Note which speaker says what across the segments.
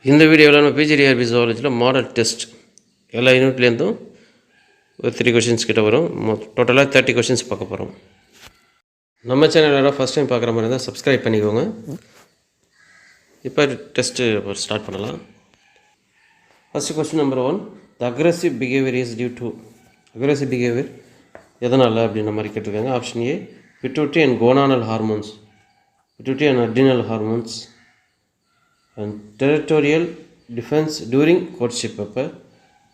Speaker 1: இந்த வீடியோவில் நம்ம பிஜிடிஆர்பி ஜுவாலஜியில் மாடல் டெஸ்ட் எல்லா யூனிட்லேருந்தும் ஒரு 3 கொஷின்ஸ் கிட்ட வரும். டோட்டலாக 30 கொஷின்ஸ் பார்க்க போகிறோம். நம்ம சேனலில் ஃபஸ்ட் டைம் பார்க்குற மாதிரி இருந்தால் சப்ஸ்கிரைப் பண்ணிக்கோங்க. இப்போ டெஸ்ட்டு ஸ்டார்ட் பண்ணலாம். First question number 1, the aggressive behaviour is due to. Aggressive behaviour எதனால் அப்படின்ற மாதிரி கேட்டிருக்காங்க. Option A, pituitary and gonadal hormones, pituitary and adrenal hormones, and territorial defence during courtship, அப்போ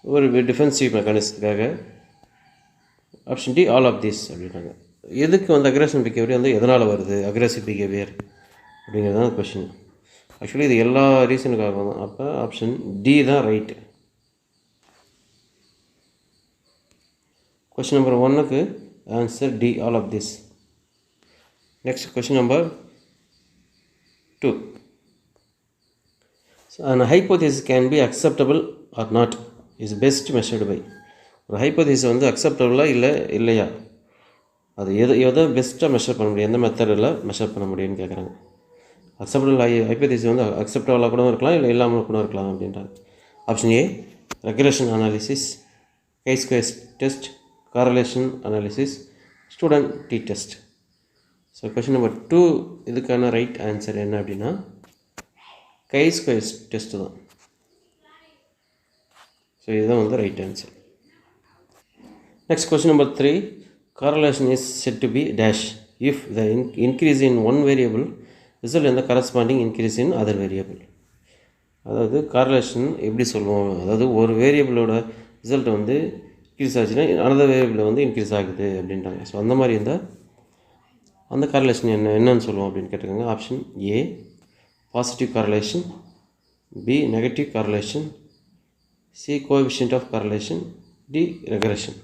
Speaker 1: ஒரு டிஃபென்சிவ் மெக்கானிசத்துக்காக. Option D, all of these அப்படின்னாங்க. எதுக்கு வந்து அக்ரெசிவ் பிஹேவியர் வந்து எதனால் வருது அக்ரெசிவ் பிஹேவியர் அப்படிங்கிறது தான் கொஷின். ஆக்சுவலி இது எல்லா ரீசனுக்காக தான். அப்போ ஆப்ஷன் டி தான் ரைட்டு. கொஷின் நம்பர் 1க்கு answer D, all of this. Next question number 2, an hypothesis can be acceptable or not is best measured by. ஒரு ஹைப்போதீஸ் வந்து அக்செப்டபுளாக இல்லையா, அது எதை பெஸ்ட்டாக மெஷர் பண்ண முடியும், எந்த மெத்தடில் மெஷர் பண்ண முடியும்னு கேட்குறாங்க. அக்செப்டபுள் ஹைப்போதீஸ் வந்து அக்செப்டபுளாக கூட இருக்கலாம், இல்லை இல்லாமல் கூட இருக்கலாம் அப்படின்றாங்க. Option A, regression analysis, chi square test, correlation analysis, student T test. So question number 2 இதுக்கான ரைட் ஆன்சர் என்ன அப்படின்னா கை ஸ்கொயர் டெஸ்ட்டு தான். ஸோ இதுதான் வந்து right answer. Next question number 3, correlation is said to be dash if the increase in one variable result in the corresponding increase in other variable. அதாவது correlation எப்படி சொல்லுவோம், அதாவது ஒரு வேரியபிளோட ரிசல்ட் வந்து increase ஆச்சுன்னா another வேரியபிள் வந்து இன்க்ரீஸ் ஆகுது அப்படின்றாங்க. ஸோ அந்த மாதிரி இருந்தால் அந்த காரலேஷன் என்னன்னு சொல்லுவோம் அப்படின்னு கேட்டிருக்காங்க. Option A, positive correlation, B, negative correlation, C, coefficient of correlation, D, regression.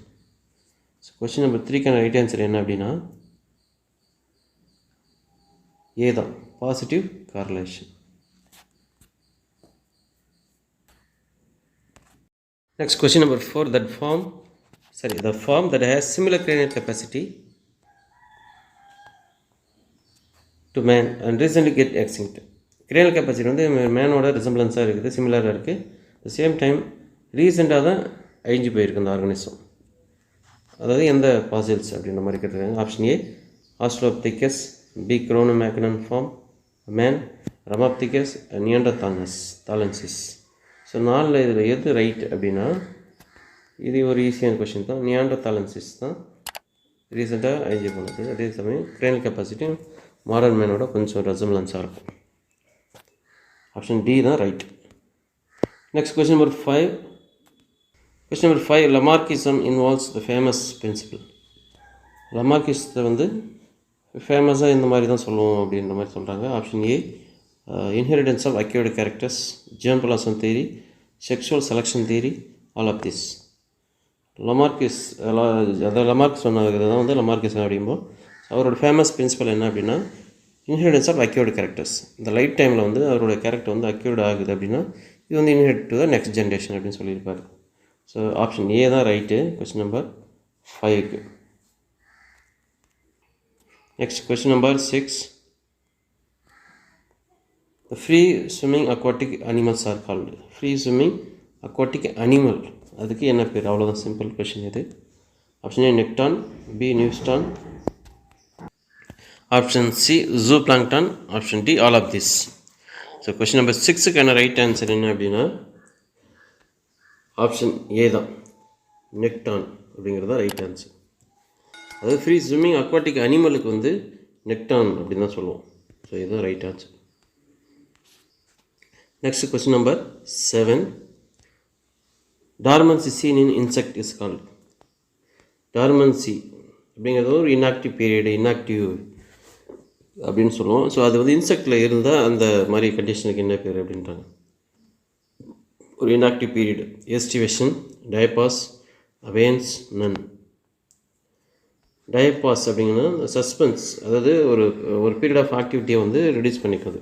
Speaker 1: So question number 3க்கான ரைட் ஆன்சர் என்ன அப்படின்னா ஏ தான், positive correlation. Next question number 4, the form that has similar cranial capacity to man and recently get extinct. Cranial capacity வந்து மேனோட ரிசம்பிளன்ஸாக இருக்குது, சிமிலராக இருக்குது. At same time ரீசெண்டாக தான் அழிஞ்சு போயிருக்கு அந்த ஆர்கனிசம். அதாவது எந்த பாசில்ஸ் அப்படின்ற மாதிரி கேட்டிருக்காங்க. Option A, Australopithecus, B, Cro-Magnon form man, Ramapithecus, neanderthalensis. So 4 இதில் எது ரைட் அப்படின்னா இது ஒரு ஈஸியான கொஷின் தான். நியாண்டர்தாலன்சிஸ் தான் ரீசெண்டாக அழிஞ்சு போனது. அதே சமயம் கிரேனியல் கெப்பாசிட்டி மாடர்ன் மேனோட கொஞ்சம் ரெசம்பிளன்ஸாக இருக்கும். ஆப்ஷன் டி தான் right. Next question number 5. Question number 5, Lamarckism involves the famous principle. லமார்க்கிசத்தை வந்து ஃபேமஸாக இந்த மாதிரி தான் சொல்லுவோம் அப்படின்ற மாதிரி சொல்கிறாங்க. Option A, inheritance of acquired characters, germplasm theory, sexual selection theory, all of this. Lamarckism, அதாவது லமார்க் சொன்னது தான் வந்து லமார்க்கிசம் அப்படிம்போம். அவரோட ஃபேமஸ் பிரின்சிபல் என்ன அப்படின்னா இன்ஹெரிடன்ஸ் ஆஃப் அக்யூர்டு கேரக்டர்ஸ். இந்த லைஃப் டைமில் வந்து அவரோட கேரக்டர் வந்து அக்யூர்டு ஆகுது அப்படின்னா இது வந்து inherit to the next generation அப்படின்னு சொல்லியிருப்பார். ஸோ ஆப்ஷன் ஏ தான் ரைட்டு கொஸ்டின் நம்பர் 5க்கு. Next question number 6, the free swimming aquatic animals are called. Free swimming aquatic animal, அதுக்கு என்ன பேர்? அவ்வளோதான், சிம்பிள் கொஷின் இது. Option A, nekton, B, neuston, option C, zooplankton, option D, all of this. So question number 6க்கான right answer என்ன அப்படின்னா option A தான், nekton அப்படிங்கிறது தான் ரைட் ஆன்சர். அதாவது ஃப்ரீ ஸ்விம்மிங் அக்வாட்டிக் அனிமலுக்கு வந்து நெக்டான் அப்படின்னு தான் சொல்லுவோம். ஸோ இதுதான் right answer. Next question number 7, dormancy seen in insect is called. Dormancy அப்படிங்கிறது ஒரு இன்ஆக்டிவ் பீரியடு, இன்ஆக்டிவ் அப்படின்னு சொல்லுவோம். ஸோ அது வந்து இன்செக்டில் இருந்தால் அந்த மாதிரி கண்டிஷனுக்கு என்ன பேர் அப்படின்றாங்க. ஒரு inactive period, aestivation, diapause, abeyance, none. Diapause அப்படிங்கன்னா சஸ்பென்ஸ், அதாவது ஒரு பீரியட் ஆஃப் ஆக்டிவிட்டியை வந்து ரெடியூஸ் பண்ணிக்கிறது,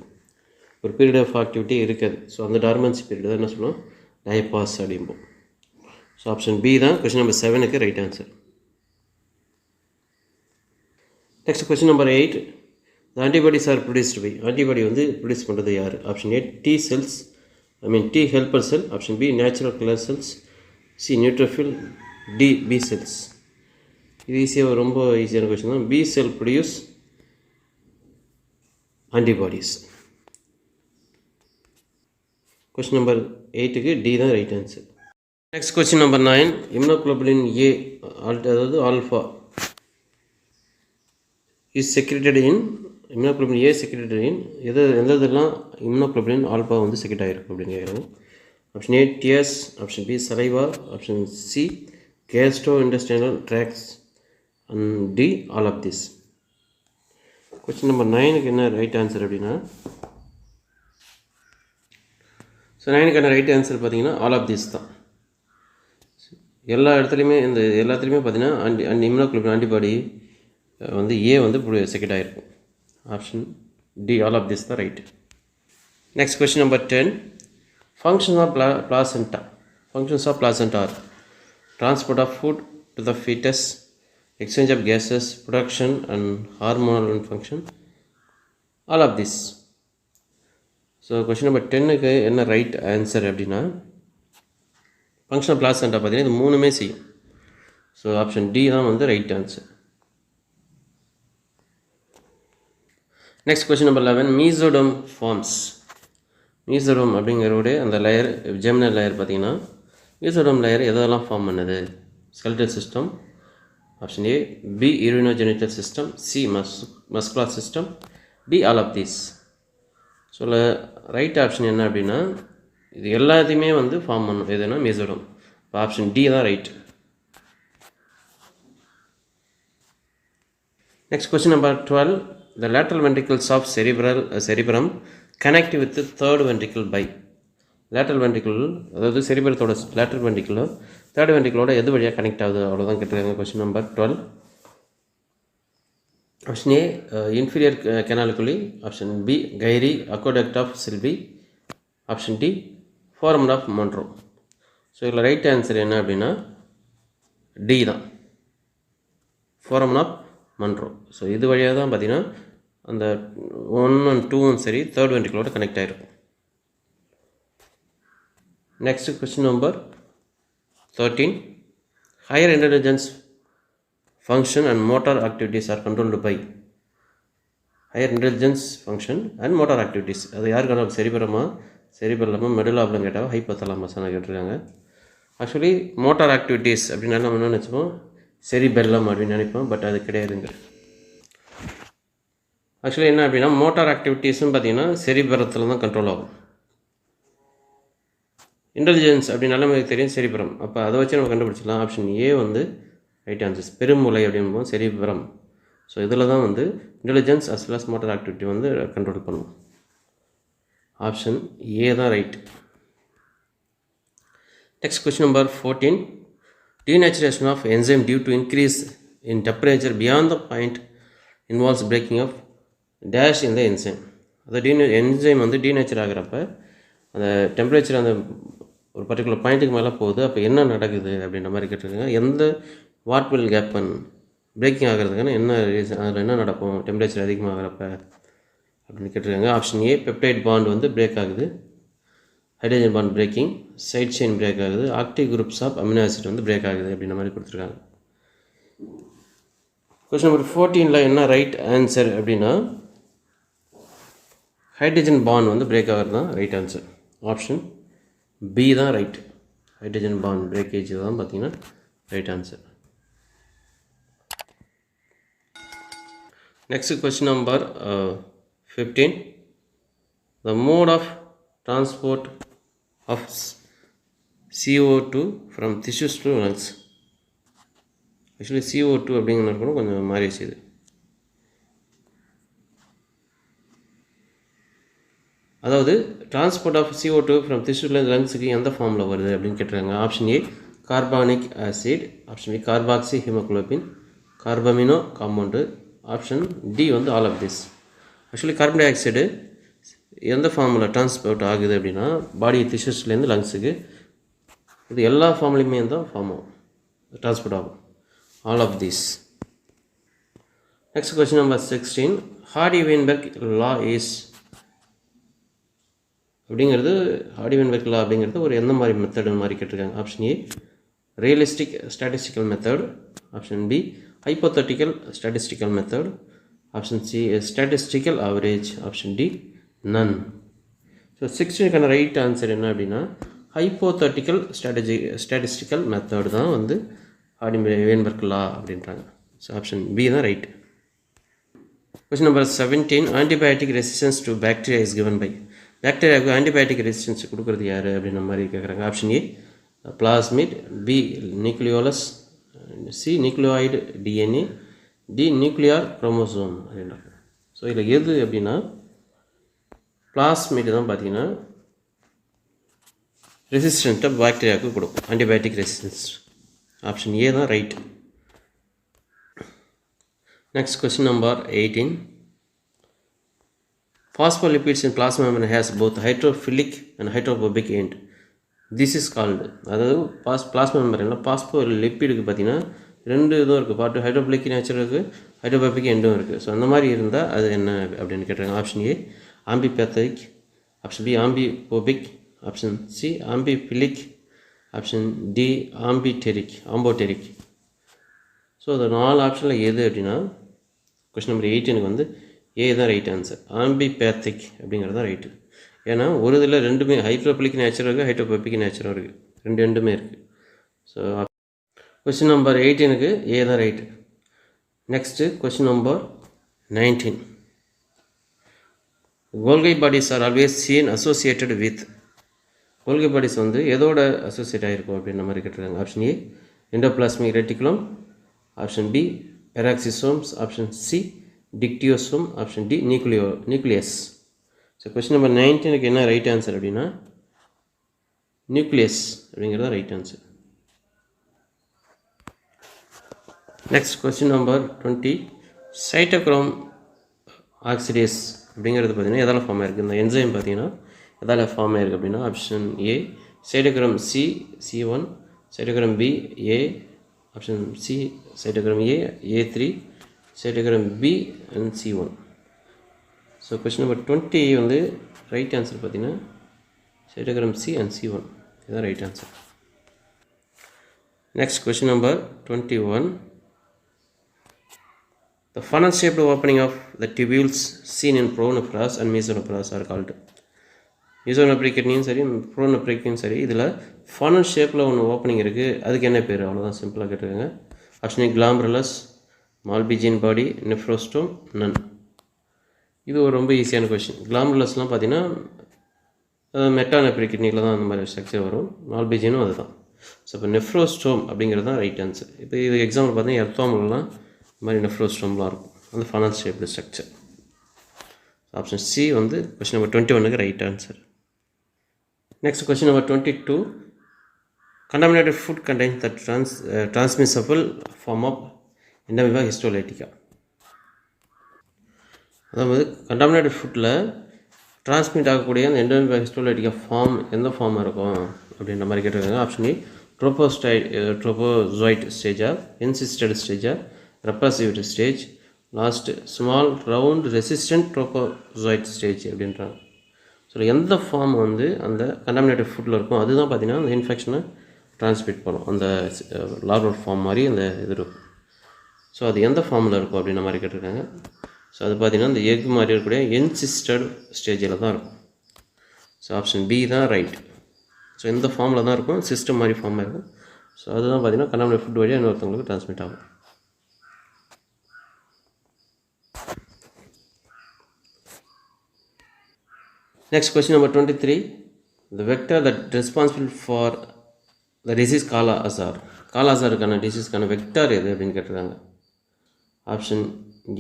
Speaker 1: ஒரு பீரியட் ஆஃப் ஆக்டிவிட்டி இருக்காது. ஸோ அந்த டார்மன்சி பீரியட் தான் என்ன சொல்லுவோம், டயபாஸ் அப்படிம்போம். ஸோ ஆப்ஷன் பி தான் கொஸ்டின் நம்பர் 7க்கு right answer. Next question number 8, the antibodies are produced by. Antibody வந்து ப்ரொடியூஸ் பண்ணுறது யார்? Option A, T cells, T helper cell. Option B natural killer cells. C neutrophil. D B cells. இது ஈஸியாக ரொம்ப ஈஸியான question தான். B cell produce antibodies. Question number 8க்கு D தான் right answer. Next question number 9. Immunoglobulin A அதாவது alpha is secreted in immunoglobulin A secreted in எந்தெல்லாம் immunoglobulin alpha வந்து செக்ரெட் ஆகிருக்கும் அப்படின்னு கேட்குறாங்க. Option A tears, option B saliva, option C gastrointestinal tracts and D all of this. Question number 9க்கு என்ன right answer அப்படின்னா, so 9க்கான right answer பார்த்தீங்கன்னா ஆல் ஆஃப் திஸ் தான். எல்லா இடத்துலையுமே எல்லாத்துலேயுமே பார்த்தீங்கன்னா இம்யூனோகுளோபுலின் ஆன்டிபாடி வந்து ஏ வந்து செக்ரெட் ஆகிருக்கும். Option D all of this தான் right. Next question number 10. Functions of placenta. Functions of placenta are transport of food to the fetus, exchange of gases, production and hormonal function, all of this. So question number 10க்கு என்ன right answer அப்படின்னா, function of placenta பார்த்தீங்கன்னா இது மூணுமே செய்யும். So option D தான் வந்து right answer. Next question number 11. Mesoderm forms. Mesoderm அப்படிங்கிறோட அந்த லேயர் ஜெமினல் லேயர் பார்த்தீங்கன்னா மீசோடம் லேயர் எதெல்லாம் ஃபார்ம் பண்ணுது? Skeletal system. Option A B urinogenital system, C muscular system, D all of these. So right option என்ன அப்படின்னா இது எல்லாத்தையுமே வந்து ஃபார்ம் பண்ணும் எதுனா மீசோடம். இப்போ ஆப்ஷன் டி தான் right. Next question number 12. The lateral ventricles of cerebrum connect with the third ventricle by. Lateral ventricle அதாவது செரிபரத்தோட லேட்ரல் வென்ட்ரிக்கிளோ தேர்ட் வென்ட்ரிக்கிளோட எது வழியாக கனெக்ட் ஆகுது அவ்வளோதான் கேட்டிருக்காங்க. Question number 12. Option A inferior canaliculi, option B கைரி aqueduct of Sylvius, option D foramen of Monro. So இதில் right answer என்ன அப்படின்னா டி தான், ஃபோரமன் ஆஃப் மன்ரோ. ஸோ இது வழியாக தான் பார்த்தீங்கன்னா அந்த 1 and 2 சரி தேர்ட் வென்ட்ரிக்கிளோட கனெக்ட் ஆகிருக்கும். Next question number 13. Higher intelligence function and motor activities are controlled by. Higher intelligence function and motor activities அது யாருக்கான செரிபரமா மெடுலா ஆப்ளங்கேட்டாவா ஹைப்போதலாமஸான கேட்டிருக்காங்க. ஆக்சுவலி மோட்டார் ஆக்டிவிட்டீஸ் அப்படின்னா நம்ம என்ன நினச்சிப்போம் செரிபெல்லம் அப்படின்னு நினைப்போம், பட் அது கிடையாதுங்க. ஆக்சுவலி என்ன அப்படின்னா மோட்டார் ஆக்டிவிட்டீஸும் பார்த்தீங்கன்னா செரிபரத்தில் தான் கண்ட்ரோல் ஆகும். இன்டெலிஜென்ஸ் அப்படின்னாலும் நமக்கு தெரியும் செரிபரம், அப்போ அதை வச்சு நம்ம கண்டுபிடிச்சிடலாம். ஆப்ஷன் ஏ வந்து ரைட் ஆன்சர்ஸ். பெருமூளை அப்படின்போம் செரிபரம். ஸோ இதில் தான் வந்து intelligence as well as motor activity வந்து கண்ட்ரோல் பண்ணுவோம். ஆப்ஷன் ஏ தான் right. Next question number 14. Denaturation of enzyme due to increase in temperature beyond the point involves breaking of dash in the enzyme. அதாவது enzyme வந்து denature ஆகிறப்ப அந்த temperature அந்த ஒரு particular பாயிண்ட்டுக்கு மேலே போகுது, அப்போ என்ன நடக்குது அப்படின்ற மாதிரி கேட்டிருக்காங்க. எந்த வாட் வில் கேப்பன் பிரேக்கிங் ஆகிறதுக்கான என்ன ரீசன், அதில் என்ன நடக்கும் டெம்பரேச்சர் அதிகமாகிறப்ப அப்படின்னு கேட்டிருக்காங்க. ஆப்ஷன் ஏ பெப்டைட் பாண்ட் வந்து பிரேக் ஆகுது, hydrogen bond breaking, side chain break ஆகுது, active groups of amino acid வந்து பிரேக் ஆகுது அப்படின்ற மாதிரி கொடுத்துருக்காங்க. கொஸ்டின் நம்பர் 14ல் என்ன ரைட் ஆன்சர் அப்படின்னா ஹைட்ரஜன் பாண்ட் வந்து பிரேக் ஆகிறது தான் ரைட் ஆன்சர். ஆப்ஷன் பி தான் ரைட். ஹைட்ரஜன் பாண்ட் பிரேக்கேஜ் தான் பார்த்தீங்கன்னா right answer. Next question number 15. The mode of transport of CO2 from tissues to lungs. Actually CO2 அப்படிங்கிறது கூட கொஞ்சம் மாறி செய்யுது. அதாவது டிரான்ஸ்போர்ட் ஆஃப் CO2 ஃப்ரம் டிஷ்யூலேருந்து லங்ஸுக்கு எந்த ஃபார்மில் வருது அப்படின்னு கேட்டுருக்காங்க. Option A carbonic acid, option B carboxy haemoglobin, carbamino compound, option D வந்து all of this. Actually carbon dioxide எந்த ஃபார்மில் டிரான்ஸ்போர்ட் ஆகுது அப்படின்னா பாடி டிஷ்யூஸ்லேருந்து லங்ஸுக்கு, இது எல்லா ஃபார்ம்லேயுமே தான் ஃபார்ம் ஆகும், டிரான்ஸ்போர்ட் ஆகும், all of this. Next question number 16. Hardy Weinberg law is அப்படிங்கிறது ஆடிவன் வெர்க்லா அப்படிங்கிறது ஒரு எந்த மாதிரி மெத்தடு மாதிரி கேட்டிருக்காங்க. Option A realistic statistical method, option B hypothetical statistical method, option C statistical average, option D none. So 16க்கான ரைட் ஆன்சர் என்ன அப்படின்னா ஹைப்போதெட்டிக்கல் ஸ்டாட்டிஸ்டிக்கல் மெத்தட் தான் வந்து ஆடிவன் லா அப்படின்றாங்க. ஸோ ஆப்ஷன் பி தான் right. Question number 17, antibiotic resistance to bacteria is given by. பாக்டீரியாவுக்கு antibiotic resistance கொடுக்குறது யார் அப்படின்ற மாதிரி கேட்குறாங்க. Option A plasmid, B nucleolus, C nucleoid DNA, D nuclear chromosome அப்படின்றாங்க. ஸோ இதில் எது அப்படின்னா பிளாஸ்மிட் தான் பார்த்தீங்கன்னா ரெசிஸ்டண்ட்டை பாக்டீரியாவுக்கு கொடுக்கும், ஆன்டிபயோட்டிக் ரெசிஸ்டன்ஸ். ஆப்ஷன் ஏ தான் right. Next question number 18, phospholipids in plasma membrane has both hydrophilic and hydrophobic end. This is called, அதாவது plasma மெம்பரேனில் பாஸ்போலிப்பிடுக்கு பார்த்தீங்கன்னா ரெண்டு இதுவும் இருக்குது, பார்த்து ஹைட்ரோஃபிலிக் நேச்சர் இருக்குது, ஹைட்ரோபோபிக் எண்டும் இருக்குது. ஸோ அந்த மாதிரி இருந்தால் அது என்ன அப்படின்னு கேட்டிருக்காங்க. Option A amphipathic, option B amphiphobic, option C amphiphilic, option D amphoteric. So அந்த 4 ஆப்ஷனில் எது அப்படின்னா கொஸ்டின் நம்பர் 18க்கு வந்து ஏ தான் ரைட் ஆன்சர். ஆம்பிபேத்திக் அப்படிங்கிறது தான் ரைட்டு. ஏன்னா ஒரு இதில் ரெண்டுமே ஹைட்ரோஃபிலிக் நேச்சரும் இருக்குது, ஹைட்ரோபோபிக் நேச்சரும் இருக்குது, ரெண்டுமே இருக்குது. ஸோ கொஸ்டின் நம்பர் 18க்கு ஏ தான் right. Next question number 19, Golgi bodies are always seen associated with. Golgi bodies வந்து எதோட அசோசியேட் ஆகிருக்கும் அப்படின்ற மாதிரி கேட்டிருக்காங்க. Option A endoplasmic reticulum, option B peroxisomes, option C dictyosome, option D nucleus. So question number 19க்கு என்ன right answer அப்படின்னா nucleus அப்படிங்கிறது right answer. Next question number 20, cytochrome oxidase அப்படிங்கிறது பார்த்தீங்கன்னா எதால் ஃபார்ம் ஆயிருக்கு, இந்த என்சைம் பார்த்தீங்கன்னா எதால் ஃபார்ம் ஆயிருக்கு அப்படின்னா option A cytochrome C1, cytochrome B A, option C cytochrome A3, cytochrome B and C1. So question number 20 வந்து ரைட் ஆன்சர் பார்த்தீங்கன்னா சைட்டோக்ரோம் சி அண்ட் C1 இதுதான் right answer. Next question number 21, the funnel shaped opening of the tubules seen in pronephras and mesonephras are called. மீசோனெப்ரிக்னையும் சரி ப்ரோனெப்ரிக்கையும் சரி இதில் funnel ஷேப்பில் ஒன்று opening இருக்குது, அதுக்கு என்ன பேர், அவ்வளோதான் சிம்பிளாக கேட்டிருக்காங்க. ஆப்ஷன் ஏ கிளாம்பரலஸ், மால்பிஜின் பாடி, நெஃப்ரோஸ்டோம், நன். இது ஒரு ரொம்ப ஈஸியான கொஷின். கிளாம்பரலஸ்லாம் பார்த்தீங்கன்னா மெட்டானெப்ரிக்னியில் தான் அந்த மாதிரி ஸ்ட்ரக்சர் வரும், மால்பிஜினும் அதுதான். ஸோ இப்போ நெஃப்ரோஸ்டோம் அப்படிங்கிறது தான் ரைட் ஆன்சர். இப்போ இது எக்ஸாம்பிள் பார்த்தீங்கன்னா எர்த்தோம்லாம் இந்த மாதிரி நெஃப்ரோஸ்டோம்லாம் இருக்கும், அந்த funnel shaped structure. Option C வந்து கொஸ்டின் நம்பர் 21க்கு right answer. Next question number 22, contaminated food contains the transmissible form of Entamoeba histolytica. அதாவது கண்டாமினேட்டட் ஃபுட்டில் டிரான்ஸ்மிட் ஆகக்கூடிய அந்த எண்டோமீபா ஹிஸ்டோலைட்டிகா ஃபார்ம் எந்த ஃபார்மாக இருக்கும் அப்படின்ற மாதிரி கேட்டிருக்காங்க. ஆப்ஷன் ஏ ட்ரோபோசோயிட் ஸ்டேஜா, என்சிஸ்டட் ஸ்டேஜா, repressive stage, last small round resistant trophozoite stage அப்படின்றாங்க. ஸோ எந்த ஃபார்ம் வந்து அந்த கண்டாமினேட்டட் ஃபுட்டில் இருக்கும் அதுதான் பார்த்தீங்கன்னா அந்த இன்ஃபெக்ஷனை ட்ரான்ஸ்மிட் பண்ணும், அந்த லார்வல் ஃபார்ம் மாதிரி அந்த இது இருக்கும். ஸோ அது எந்த ஃபார்மில் இருக்கும் அப்படின்ற மாதிரி கேட்டிருக்காங்க. ஸோ அது பார்த்தீங்கன்னா அந்த எக் மாதிரி இருக்கக்கூடிய என்சிஸ்டட் ஸ்டேஜில் தான் இருக்கும். ஸோ ஆப்ஷன் பி தான் ரைட். ஸோ இந்த ஃபார்மில் தான் இருக்கும், சிஸ்டம் மாதிரி ஃபார்மாக இருக்கும். ஸோ அதுதான் பார்த்தீங்கன்னா கண்டாமினேட் ஃபுட் வழியாக இன்னொருத்தவங்களுக்கு ட்ரான்ஸ்மிட் ஆகும். Next question number 23, the vector that responsible for the disease Kala Azar. Kala Azarக்கான டிசீஸ்க்கான வெக்டர் எது அப்படின்னு கேட்டிருக்காங்க. Option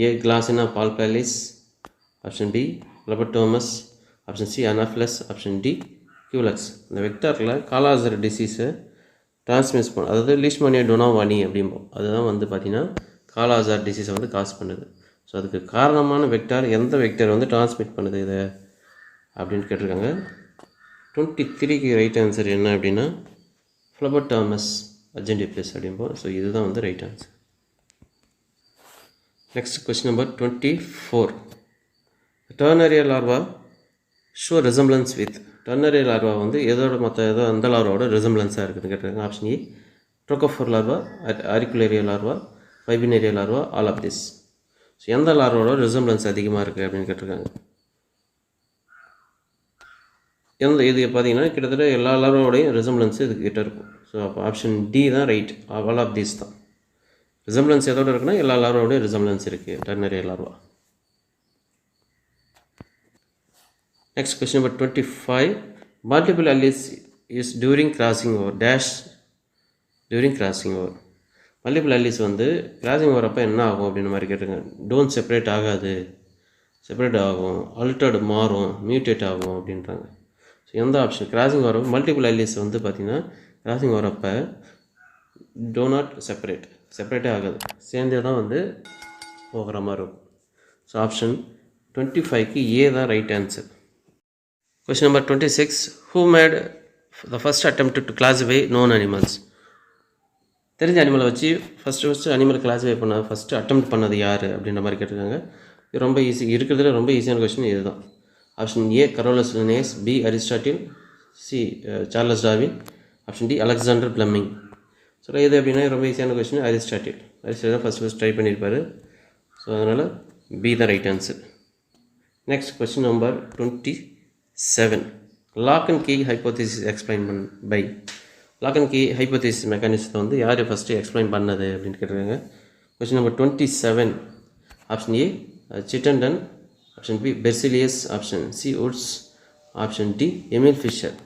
Speaker 1: A Glossina palpalis, option B Leptomonas, option C Anopheles, option D Culex. இந்த வெக்டரில் காலா அசார் டிசீஸை டிரான்ஸ்மிட் பண்ண, அதாவது லீஷ்மோனியா டொனாவானி அப்படிம்போம், அதுதான் வந்து பார்த்திங்கன்னா காலா அசார் டிசீஸை வந்து காஸ் பண்ணுது. ஸோ அதுக்கு காரணமான வெக்டர் எந்த வெக்டர் வந்து டிரான்ஸ்மிட் பண்ணுது இதை அப்படின்னு கேட்டிருக்காங்க. 23க்கு ரைட் ஆன்சர் என்ன அப்படின்னா ஃப்ளபோட்டாமஸ் அர்ஜென்டிபிளஸ் அப்படிம்போம். ஸோ இதுதான் வந்து right answer. Next question number 24, tornaria larva show resemblance with tornaria larva வந்து அந்த லார்வாவோட ரிசம்பிளன்ஸாக இருக்குதுன்னு கேட்டிருக்காங்க. Option A trochophore larva, auricularia larva, bipinnaria larva, all of this. So எந்த லார்வாவோட ரிசம்பிளன்ஸ் அதிகமாக இருக்குது அப்படின்னு கேட்டிருக்காங்க. இது பார்த்தீங்கன்னா கிட்டத்தட்ட எல்லா லார்வாவோடையும் ரிசம்பிளன்ஸ் இது கிட்ட இருக்கும். ஸோ அப்போ ஆப்ஷன் டி தான் ரைட். ஆல் ஆஃப் திஸ் தான். ரிசம்பிளன்ஸ் எதோட இருக்குன்னா எல்லா லார்வாவோடய ரிசம்பிளன்ஸ் இருக்குது ternary larva. Next question number 25. Multiple alleles is during crossing over dash during crossing over. Multiple alleles வந்து கிராசிங் வரப்போ என்ன ஆகும் அப்படின்ற மாதிரி கேட்டுருங்க. டோன்ட் செப்பரேட் ஆகாது, செப்பரேட் ஆகும், அல்டர்டு மாறும், மியூட்டேட் ஆகும் அப்படின்றாங்க. ஸோ எந்த ஆப்ஷன் கிராசிங் வரப்போ மல்டிபிள் அல்லீஸ் வந்து பார்த்திங்கன்னா கிராசிங் வரப்போ டோ நாட் செப்பரேட்டே ஆகாது, சேர்ந்தே தான் வந்து போகிற மாதிரி இருக்கும். ஸோ ஆப்ஷன் 25க்கு ஏ தான் right answer. Question number 26. Who made the first attempt to classify known animals? தெரிஞ்ச அனிமலை வச்சு first animal classify first attempt பண்ணது யார் அப்படின்ற மாதிரி கேட்டிருக்காங்க. இது ரொம்ப ஈஸி, இருக்கிறதுல ரொம்ப ஈஸியான கொஸ்டின் இது தான். Option A Carolus Linnaeus, B Aristotle, C Charles Darwin, option D Alexander Fleming. So இது அப்படின்னா ரொம்ப ஈஸியான கொஸ்டின் அரிஸ்டாட்டில் தான் ஃபஸ்ட் ட்ரை பண்ணியிருப்பார். ஸோ அதனால் பி தான் right answer. Next question number 27. Lock and key hypothesis explain by. Lock and key hypothesis மெக்கானிசத்தை வந்து யார் ஃபஸ்ட்டு எக்ஸ்பிளைன் பண்ணது அப்படின்னு கேட்டிருக்காங்க. Question number 27. Option A Chittenden, option B Berzelius, option C Woods, option D Emil Fischer.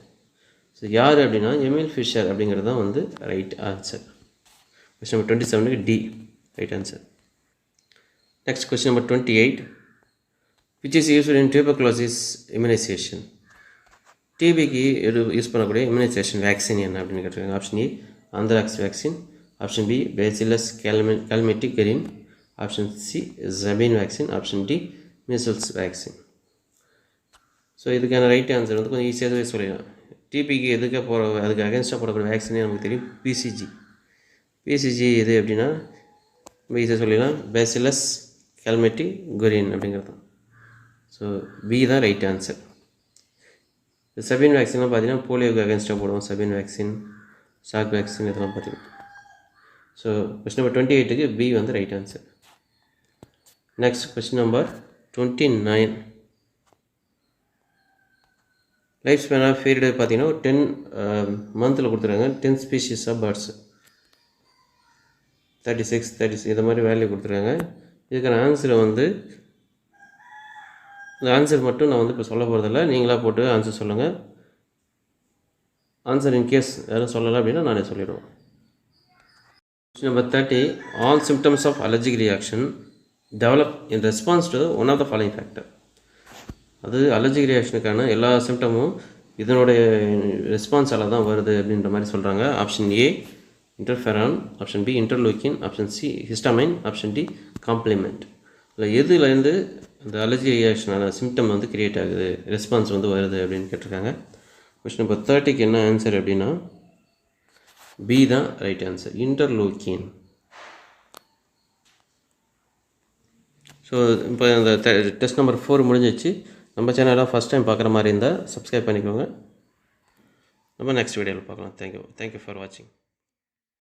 Speaker 1: So யார் அப்படின்னா Emil Fischer அப்படிங்கிறது தான் வந்து ரைட் ஆன்சர். கொஸ்டின் நம்பர் 27க்கு D right answer. Next question number 28. which is used in tuberculosis immunization. டிபிக்கு use பண்ணக்கூடிய immunization vaccine என்ன அப்படின்னு கேட்டிருக்காங்க. Option A anthrax vaccine, option B Bacillus Calmette Guerin, option C Sabin vaccine, option D measles vaccine. So இதுக்கான right answer வந்து கொஞ்சம் ஈஸியாகவே சொல்லிடலாம். டிபிக்கு அதுக்கு அகேன்ஸ்டாக போடக்கூடிய வேக்சினே நமக்கு தெரியும், பிசிஜி எது அப்படின்னா நம்ம ஈஸியாக சொல்லிடலாம், பேசிலஸ் கேல்மெட்டிக் கெரின் அப்படிங்கிறது தான். ஸோ பி தான் ரைட் ஆன்சர். சபின் வேக்சின்லாம் பார்த்தீங்கன்னா போலியோக்கு அகேன்ஸ்டாக போடுவோம், சபின் வேக்சின், ஷாக் வேக்சின் இதெல்லாம் பார்த்தீங்கன்னா. ஸோ கொஸ்டின் நம்பர் 28க்கு பி வந்து right answer. Next question number 29. Life span of period பார்த்தீங்கன்னா 10 மந்தில் கொடுத்துருக்காங்க. 10 ஸ்பீஷீஸ் ஆஃப் பேர்ட்ஸ், 36 இந்த மாதிரி வேல்யூ கொடுத்துருக்காங்க. இதுக்கான ஆன்சரை வந்து இந்த ஆன்சர் மட்டும் நான் வந்து இப்போ சொல்ல போகிறதில்ல, நீங்களாக போட்டு ஆன்சர் சொல்லுங்கள். ஆன்சர் இன்கேஸ் யாரும் சொல்லலை அப்படின்னா நானே சொல்லிடுவேன். Question number 30. All symptoms of allergic reaction develop in response to one of the following factor. அது அலர்ஜிக் ரியாக்ஷனுக்கான எல்லா சிம்டமும் இதனுடைய ரெஸ்பான்ஸால் தான் வருது அப்படின்ற மாதிரி சொல்கிறாங்க. Option A interferon, option B interleukin, option C histamine, option D complement. இல்லை எதுலேருந்து அந்த அலர்ஜி ரியாக்ஷனான சிம்டம் வந்து கிரியேட் ஆகுது, ரெஸ்பான்ஸ் வந்து வருது அப்படின்னு கேட்டிருக்காங்க. கொஸ்டின் நம்பர் 30க்கு என்ன ஆன்சர் அப்படின்னா பி தான் ரைட் ஆன்சர், இன்டர்லூக்கின். ஸோ இப்போ இந்த டெஸ்ட் நம்பர் 4 முடிஞ்சிச்சு. நம்ம சேனலாக ஃபஸ்ட் டைம் பார்க்குற மாதிரி இருந்தால் சப்ஸ்கிரைப் பண்ணிக்கோங்க. நம்ம நெக்ஸ்ட் வீடியோவில் பார்க்கலாம். தேங்க்யூ ஃபார் வாட்சிங்.